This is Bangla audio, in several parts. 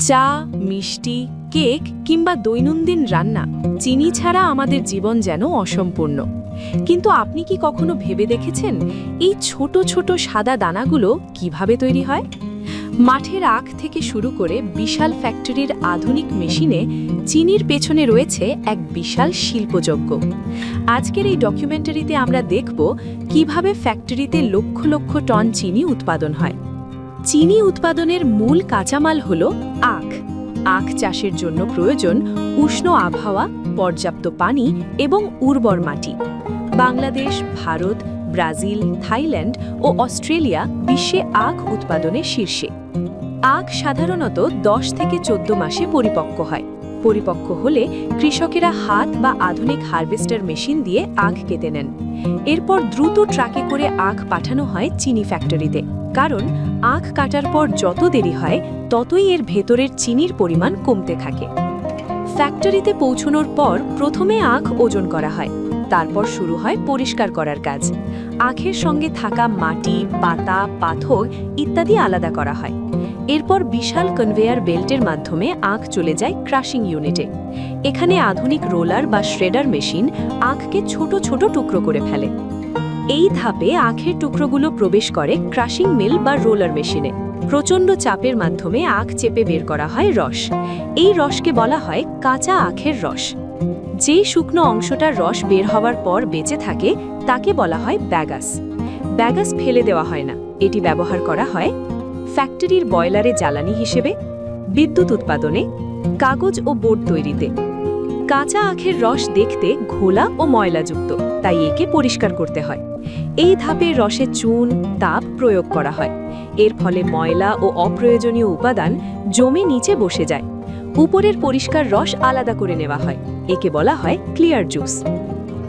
চা, মিষ্টি, কেক কিংবা দৈনন্দিন রান্না চিনি ছাড়া আমাদের জীবন যেন অসম্পূর্ণ। কিন্তু আপনি কি কখনো ভেবে দেখেছেন এই ছোট ছোট সাদা দানাগুলো কিভাবে তৈরি হয়? মাঠের আখ থেকে শুরু করে বিশাল ফ্যাক্টরির আধুনিক মেশিনে চিনির পেছনে রয়েছে এক বিশাল শিল্পযজ্ঞ। আজকের এই ডকুমেন্টারিতে আমরা দেখব কিভাবে ফ্যাক্টরিতে লক্ষ লক্ষ টন চিনি উৎপাদন হয়। চিনি উৎপাদনের মূল কাঁচামাল হল আখ। আখ চাষের জন্য প্রয়োজন উষ্ণ আবহাওয়া, পর্যাপ্ত পানি এবং উর্বর মাটি। বাংলাদেশ, ভারত, ব্রাজিল, থাইল্যান্ড ও অস্ট্রেলিয়া বিশ্বে আখ উৎপাদনে শীর্ষে। আখ সাধারণত 10 থেকে 14 মাসে পরিপক্ক হয়। পরিপক্ক হলে কৃষকেরা হাত বা আধুনিক হারভেস্টার মেশিন দিয়ে আখ কেটে নেন। এরপর দ্রুত ট্রাকে করে আখ পাঠানো হয় চিনি ফ্যাক্টরিতে, কারণ আখ কাটার পর যত দেরি হয় ততই এর ভেতরের চিনির পরিমাণ কমতে থাকে। ফ্যাক্টরিতে পৌঁছানোর পর প্রথমে আখ ওজন করা হয়, তারপর শুরু হয় পরিষ্কার করার কাজ। আখের সঙ্গে থাকা মাটি, পাতা, পাথর ইত্যাদি আলাদা করা হয়। এরপর বিশাল কনভেয়ার বেল্টের মাধ্যমে আখ চলে যায় ক্রাশিং ইউনিটে। এখানে আধুনিক রোলার বা শ্রেডার মেশিন আখকে ছোট ছোট টুকরো করে ফেলে। এই ধাপে আখের টুকরোগুলো প্রবেশ করে ক্রাশিং মিল বা রোলার মেশিনে। প্রচণ্ড চাপের মাধ্যমে আখ চেপে বের করা হয় রস। এই রসকে বলা হয় কাঁচা আখের রস। যে শুকনো অংশটার রস বের হওয়ার পর বেঁচে থাকে তাকে বলা হয় ব্যাগাস। ব্যাগাস ফেলে দেওয়া হয় না, এটি ব্যবহার করা হয় ফ্যাক্টরির বয়লারে জ্বালানি হিসেবে, বিদ্যুৎ উৎপাদনে, কাগজ ও বোর্ড তৈরিতে। কাঁচা আখের রস দেখতে ঘোলা ও ময়লাযুক্ত, তাই একে পরিষ্কার করতে হয়। এই ধাপে রসে চুন, তাপ প্রয়োগ করা হয়। এর ফলে ময়লা ও অপ্রয়োজনীয় উপাদান জমে নিচে বসে যায়। উপরের পরিষ্কার রস আলাদা করে নেওয়া হয়, একে বলা হয় ক্লিয়ার জুস।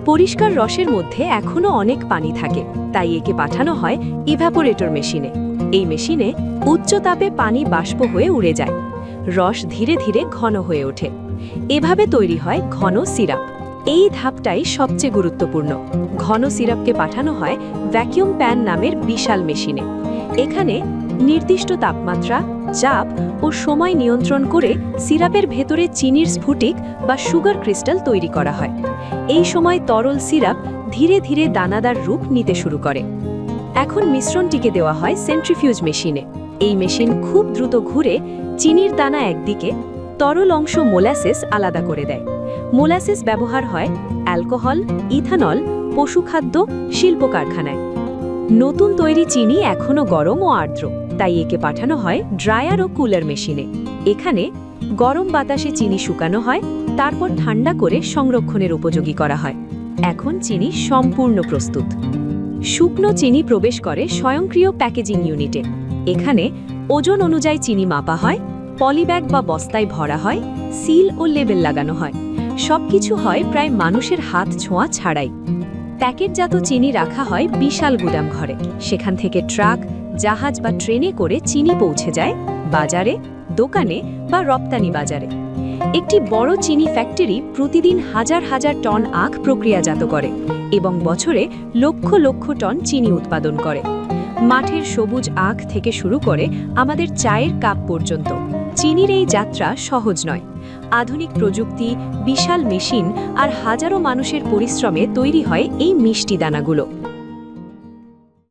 পরিষ্কার রসের মধ্যে এখনও অনেক পানি থাকে, তাই একে পাঠানো হয় ইভ্যাপোরেটর মেশিনে। এই মেশিনে উচ্চ তাপে পানি বাষ্প হয়ে উড়ে যায়। রস ধীরে ধীরে ঘন হয়ে ওঠে। এভাবে তৈরি হয় ঘন সিরাপ। এই ধাপটাই সবচেয়ে গুরুত্বপূর্ণ। ঘন সিরাপকে পাঠানো হয় ভ্যাকিউম প্যান নামের বিশাল মেশিনে। এখানে নির্দিষ্ট তাপমাত্রা, চাপ ও সময় নিয়ন্ত্রণ করে সিরাপের ভেতরে চিনির স্ফুটিক বা সুগার ক্রিস্টাল তৈরি করা হয়। এই সময় তরল সিরাপ ধীরে ধীরে দানাদার রূপ নিতে শুরু করে। এখন মিশ্রণটিকে দেওয়া হয় সেন্ট্রিফিউজ মেশিনে। এই মেশিন খুব দ্রুত ঘুরে চিনির দানা একদিকে, তরল অংশ মোলাসেস আলাদা করে দেয়। মোলাসেস ব্যবহার হয় অ্যালকোহল, ইথানল, পশুখাদ্য, শিল্প কারখানায়। নতুন তৈরি চিনি এখনও গরম ও আর্দ্র, তাই একে পাঠানো হয় ড্রায়ার ও কুলার মেশিনে। এখানে গরম বাতাসে চিনি শুকানো হয়, তারপর ঠান্ডা করে সংরক্ষণের উপযোগী করা হয়। এখন চিনি সম্পূর্ণ প্রস্তুত। শুকনো চিনি প্রবেশ করে স্বয়ংক্রিয় প্যাকেজিং ইউনিটে। এখানে ওজন অনুযায়ী চিনি মাপা হয়, পলিব্যাগ বা বস্তায় ভরা হয়, সিল ও লেবেল লাগানো হয়। সবকিছু হয় প্রায় মানুষের হাত ছোঁয়া ছাড়াই। প্যাকেটজাত চিনি রাখা হয় বিশাল গুদাম ঘরে। সেখান থেকে ট্রাক, জাহাজ বা ট্রেনে করে চিনি পৌঁছে যায় বাজারে, দোকানে বা রপ্তানি বাজারে। একটি বড় চিনি ফ্যাক্টরি প্রতিদিন হাজার হাজার টন আখ প্রক্রিয়াজাত করে এবং বছরে লক্ষ লক্ষ টন চিনি উৎপাদন করে। মাঠের সবুজ আখ থেকে শুরু করে আমাদের চায়ের কাপ পর্যন্ত চিনির এই যাত্রা সহজ নয়। আধুনিক প্রযুক্তি, বিশাল মেশিন আর হাজারো মানুষের পরিশ্রমে তৈরি হয় এই মিষ্টি দানাগুলো।